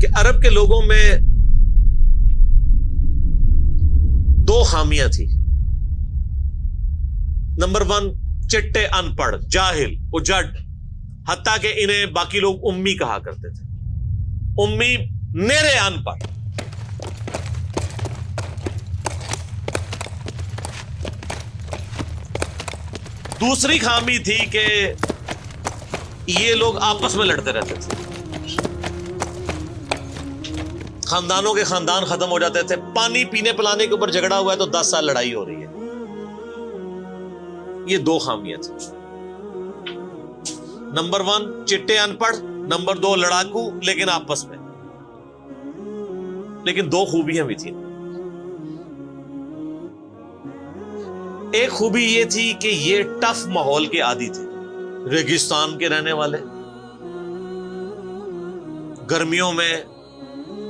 کہ عرب کے لوگوں میں دو خامیاں تھی. نمبر 1 چٹے ان پڑھ جاہل اجڈ، حتیٰ کہ انہیں باقی لوگ امی کہا کرتے تھے. امی نیرے ان پڑھ. دوسری خامی تھی کہ یہ لوگ آپس میں لڑتے رہتے تھے، خاندانوں کے خاندان ختم ہو جاتے تھے. پانی پینے پلانے کے اوپر جھگڑا ہوا ہے تو 10 سال لڑائی ہو رہی ہے. یہ دو خامیاں تھیں. نمبر 1 چٹے ان پڑھ، نمبر 2 لڑاکو لیکن آپس میں. لیکن دو خوبیاں بھی تھیں. ایک خوبی یہ تھی کہ یہ ٹف ماحول کے عادی تھے، ریگستان کے رہنے والے، گرمیوں میں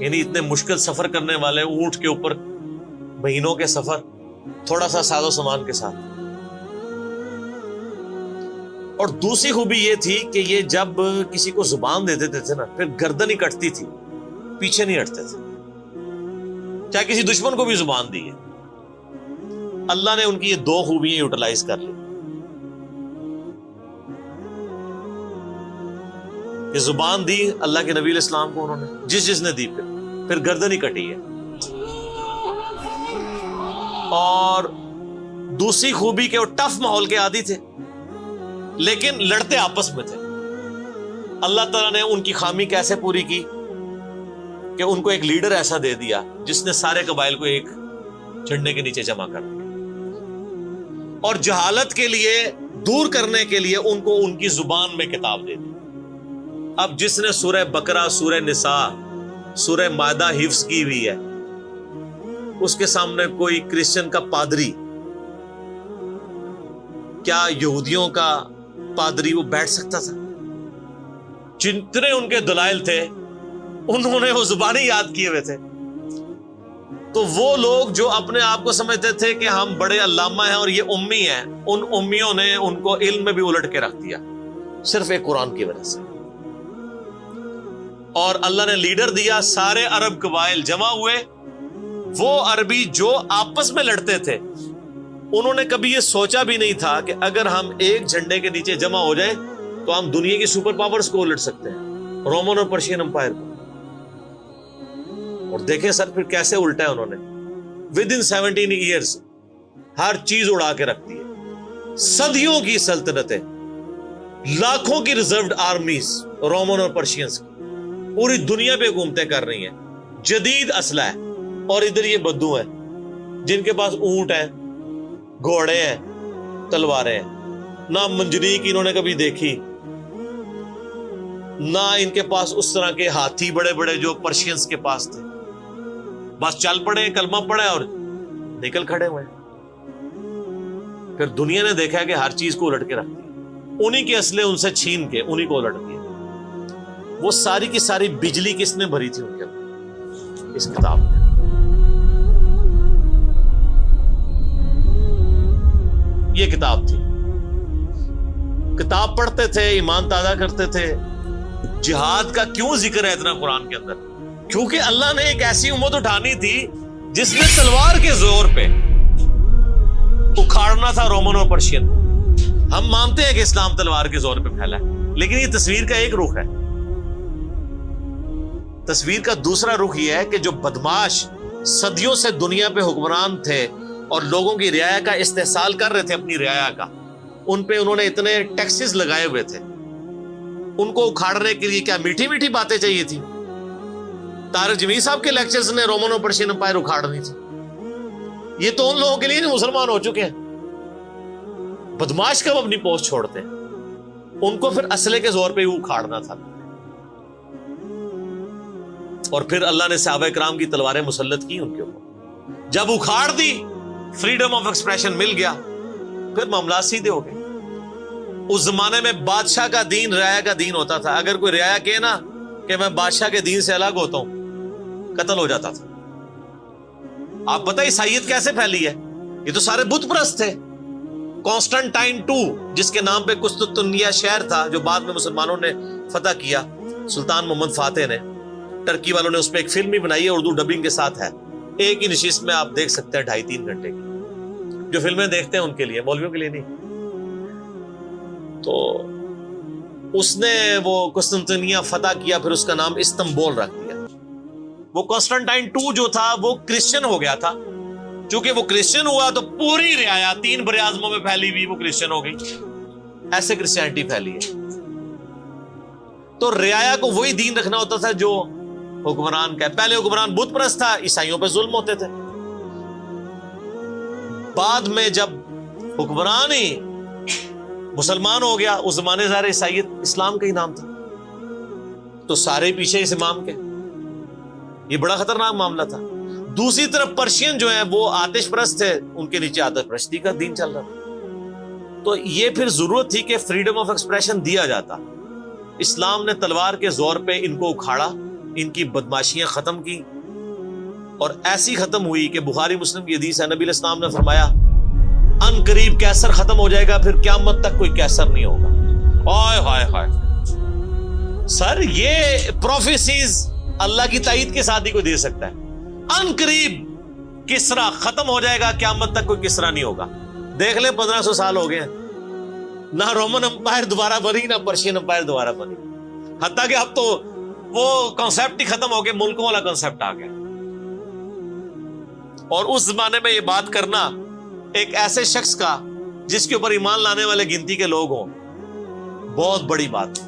یعنی اتنے مشکل سفر کرنے والے، اونٹ کے اوپر مہینوں کے سفر، تھوڑا سا ساز و سامان کے ساتھ. اور دوسری خوبی یہ تھی کہ یہ جب کسی کو زبان دے دیتے تھے نا، پھر گردن ہی کٹتی تھی، پیچھے نہیں ہٹتے تھے، چاہے کسی دشمن کو بھی زبان دی ہے. اللہ نے ان کی یہ دو خوبیاں یوٹیلائز کر لی کہ زبان دی اللہ کے نبی علیہ السلام کو انہوں نے، جس نے دی پھر گردن ہی کٹی ہے. اور دوسری خوبی کہ وہ ٹف ماحول کے عادی تھے لیکن لڑتے آپس میں تھے. اللہ تعالیٰ نے ان کی خامی کیسے پوری کی کہ ان کو ایک لیڈر ایسا دے دیا جس نے سارے قبائل کو ایک جھنڈے کے نیچے جمع کر دیا، اور جہالت کے لیے دور کرنے کے لیے ان کو ان کی زبان میں کتاب دے دی. اب جس نے سورہ بقرہ، سورہ نساء، سورہ مائدہ حفظ کی ہوئی ہے، اس کے سامنے کوئی کرسچن کا پادری، کیا یہودیوں کا پادری وہ بیٹھ سکتا تھا؟ جتنے ان کے دلائل تھے انہوں نے وہ زبانی یاد کیے ہوئے تھے. تو وہ لوگ جو اپنے آپ کو سمجھتے تھے کہ ہم بڑے علامہ ہیں اور یہ امی ہیں، ان امیوں نے ان کو علم میں بھی الٹ کے رکھ دیا صرف ایک قرآن کی وجہ سے. اور اللہ نے لیڈر دیا، سارے عرب قبائل جمع ہوئے. وہ عربی جو آپس میں لڑتے تھے انہوں نے کبھی یہ سوچا بھی نہیں تھا کہ اگر ہم ایک جھنڈے کے نیچے جمع ہو جائیں تو ہم دنیا کی سپر پاورز کو الٹ سکتے ہیں، رومن اور پرشین امپائر کو. اور دیکھیں سر پھر کیسے الٹا ہے انہوں نے. ود ان 17 ایئرز ہر چیز اڑا کے رکھ دی ہے. صدیوں کی سلطنتیں، لاکھوں کی ریزروڈ آرمیز رومن اور پرشینز کی پوری دنیا پہ حکومتیں کر رہی ہیں، جدید اسلحہ ہے. اور ادھر یہ بدو ہیں جن کے پاس اونٹ ہیں، گھوڑے ہیں، تلواریں ہیں. نہ منجنیق انہوں نے کبھی دیکھی، نہ ان کے پاس اس طرح کے ہاتھی بڑے بڑے جو پرشینز کے پاس تھے. بس چل پڑے، کلمہ پڑے اور نکل کھڑے ہوئے. پھر دنیا نے دیکھا ہے کہ ہر چیز کو الٹ کے رکھ دیا، انہی کے اسلحے ان سے چھین کے انہی کو الٹ دیا. وہ ساری کی ساری بجلی کس نے بھری تھی ان کے اندر؟ اس کتاب میں. یہ کتاب تھی. کتاب پڑھتے تھے، ایمان تازہ کرتے تھے. جہاد کا کیوں ذکر ہے اتنا قرآن کے اندر؟ کیونکہ اللہ نے ایک ایسی امت اٹھانی تھی جس نے تلوار کے زور پہ اکھاڑنا تھا رومن اور پرشین. ہم مانتے ہیں کہ اسلام تلوار کے زور پہ پھیلا ہے، لیکن یہ تصویر کا ایک رخ ہے. تصویر کا دوسرا رخ یہ ہے کہ جو بدماش صدیوں سے دنیا پہ حکمران تھے اور لوگوں کی رعایا کا استحصال کر رہے تھے، اپنی رعایا کا، ان پہ انہوں نے اتنے ٹیکسز لگائے ہوئے تھے. ان کو اکھاڑنے کے لیے کیا میٹھی میٹھی باتیں چاہیے تھی؟ طارق جمیل صاحب کے لیکچرز نے رومن اور پرشین امپائر اکھاڑنی تھی. یہ تو ان لوگوں کے لیے مسلمان ہو چکے ہیں. بدماش کب اپنی پوسٹ چھوڑتے ہیں؟ ان کو پھر اسلحے کے زور پہ ہی اکھاڑنا تھا. اور پھر اللہ نے صحابہ کرام کی تلواریں مسلط کی ان کے اوپر. جب اکھاڑ دی، فریڈم آف ایکسپریشن مل گیا، پھر معاملات سیدھے ہو گئے. اس زمانے میں بادشاہ کا دین رعایا کا دین ہوتا تھا. اگر کوئی رعایا کہے نا کہ میں بادشاہ کے دین سے الگ ہوتا ہوں، قتل ہو جاتا تھا. آپ پتہ عیسائیت کیسے پھیلی ہے؟ یہ تو سارے بت پرست تھے. کانسٹنٹائن 2 جس کے نام پہ قسطنطنیہ شہر تھا جو بعد میں مسلمانوں نے فتح کیا، سلطان محمد فاتح نے، ٹرکی والوں نے اس پہ ایک فلم بھی بنائی ہے، اردو ڈبنگ کے ساتھ ہے، ایک ہی نشست میں آپ دیکھ سکتے ہیں 2.5-3 گھنٹے کی. جو فلمیں دیکھتے ہیں ان کے لیے، مولویوں کے لیے نہیں. تو اس نے وہ قسطنطنیہ فتح کیا، پھر اس کا نام استنبول رکھ دیا. وہ کانسٹنٹائن 2 جو تھا وہ کرسچن ہو گیا تھا. چونکہ وہ کرسچن ہوا تو پوری رعایا 3 بر اعظموں میں پھیلی ہوئی وہ کرسچن ہو گئی. ایسے کرسچینٹی پھیلی ہے. تو رعایا کو وہی دین رکھنا ہوتا تھا جو حکمران کا ہے. پہلے حکمران بت پرست تھا، عیسائیوں پہ ظلم ہوتے تھے. بعد میں جب حکمران ہی مسلمان ہو گیا، اس زمانے ظاہر عیسائیت اسلام کا ہی نام تھا، تو سارے پیچھے اس امام کے. یہ بڑا خطرناک معاملہ تھا. دوسری طرف پرشین جو ہیں وہ آتش پرست تھے، ان کے نیچے آتش پرستی کا دین چل رہا تھا. تو یہ پھر ضرورت تھی کہ فریڈم آف ایکسپریشن دیا جاتا. اسلام نے تلوار کے زور پہ ان کو اکھاڑا، ان کی بدماشیاں ختم کی، اور ایسی ختم ہوئی کہ بخاری مسلم کی حدیث ہے، نبی علیہ السلام نے فرمایا ان قریب کیسر ختم ہو جائے گا، پھر قیامت تک کوئی کیسر نہیں ہوگا. ہائے ہائے ہائے سر، یہ پروفیسیز اللہ کی تائید کے ساتھ ہی کوئی دے سکتا ہے. ان قریب کسرا ختم ہو جائے گا، قیامت تک کوئی کسرا نہیں ہوگا. دیکھ لیں 1500 سال ہو گئے ہیں، نہ رومن امپائر دوبارہ بنی، نہ پرشین امپائر دوبارہ بنی. حتیٰ کہ اب تو وہ کانسیپٹ ہی ختم ہو گئے، ملکوں والا کانسیپٹ آ گیا. اور اس زمانے میں یہ بات کرنا ایک ایسے شخص کا جس کے اوپر ایمان لانے والے گنتی کے لوگ ہوں، بہت بڑی بات.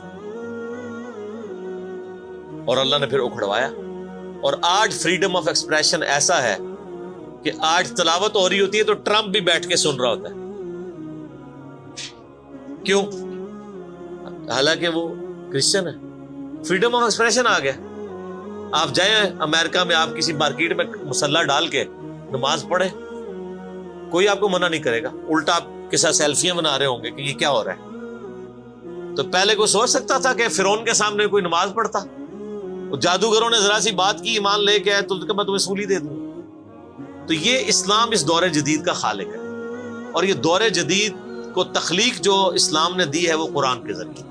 اور اللہ نے پھر اکھڑوایا. اور آج فریڈم آف ایکسپریشن ایسا ہے کہ آج تلاوت ہو رہی ہوتی ہے تو ٹرمپ بھی بیٹھ کے سن رہا ہوتا ہے. کیوں؟ حالانکہ وہ کرسچن ہے. فریڈم آف ایکسپریشن آ گیا. آپ جائیں امریکہ میں، آپ کسی مارکیٹ میں مسلح ڈال کے نماز پڑھیں، کوئی آپ کو منع نہیں کرے گا. الٹا آپ کے ساتھ سیلفیاں بنا رہے ہوں گے کہ یہ کیا ہو رہا ہے. تو پہلے کوئی سوچ سکتا تھا کہ فرعون کے سامنے کوئی نماز پڑھتا؟ جادوگروں نے ذرا سی بات کی، ایمان لے کے آئے تو میں تمہیں سولی دے دوں. تو یہ اسلام اس دور جدید کا خالق ہے، اور یہ دور جدید کو تخلیق جو اسلام نے دی ہے وہ قرآن کے ذریعے.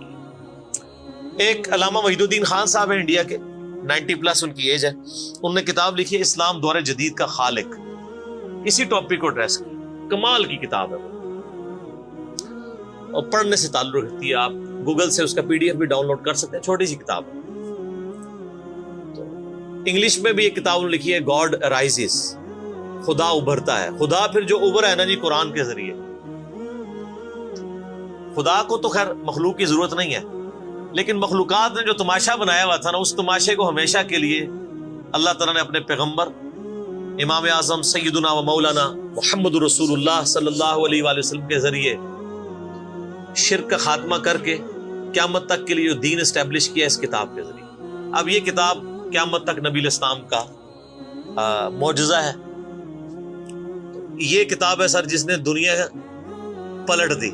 ایک علامہ وحید الدین خان صاحب ہیں انڈیا کے، 90+ ان کی ایج ہے. انہوں نے کتاب لکھی ہے اسلام دور جدید کا خالق. اسی ٹاپک کو ایڈریس کی، کمال کی کتاب ہے وہ، اور پڑھنے سے تعلق رکھتی ہے. آپ گوگل سے اس کا PDF بھی ڈاؤن لوڈ کر سکتے ہیں، چھوٹی سی کتاب ہے. انگلش میں بھی ایک کتاب لکھی ہے گاڈ رائزز، خدا ابھرتا ہے. خدا پھر جو ابھرا ہے نا جی قرآن کے ذریعے. خدا کو تو خیر مخلوق کی ضرورت نہیں ہے، لیکن مخلوقات نے جو تماشا بنایا ہوا تھا نا، اس تماشے کو ہمیشہ کے لیے اللہ تعالیٰ نے اپنے پیغمبر امام اعظم سیدنا و مولانا محمد رسول اللہ صلی اللہ علیہ وآلہ وسلم کے ذریعے شرک کا خاتمہ کر کے قیامت تک کے لیے جو دین اسٹیبلش کیا اس کتاب کے ذریعے. اب یہ کتاب قیامت تک نبی علیہ السلام کا معجزہ ہے. یہ کتاب ہے سر جس نے دنیا پلٹ دی.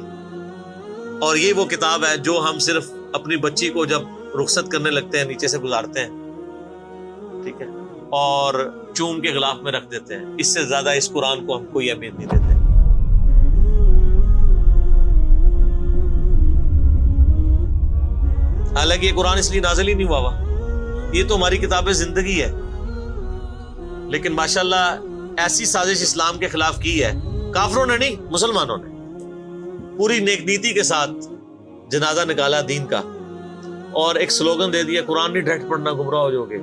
اور یہ وہ کتاب ہے جو ہم صرف اپنی بچی کو جب رخصت کرنے لگتے ہیں نیچے سے گزارتے ہیں، ٹھیک ہے، اور چوم کے غلاف میں رکھ دیتے ہیں. اس سے زیادہ اس قرآن کو ہم کوئی اہمیت نہیں دیتے. حالانکہ یہ قرآن اس لیے نازل ہی نہیں ہوا ہوا، یہ تو ہماری کتاب زندگی ہے. لیکن ماشاءاللہ ایسی سازش اسلام کے خلاف کی ہے، کافروں نے نہیں، مسلمانوں نے پوری نیک نیتی کے ساتھ جنازہ نکالا دین کا، اور ایک سلوگن دے دیا قرآن نہیں ڈائریکٹ پڑھنا گمراہ ہو جاؤ گے.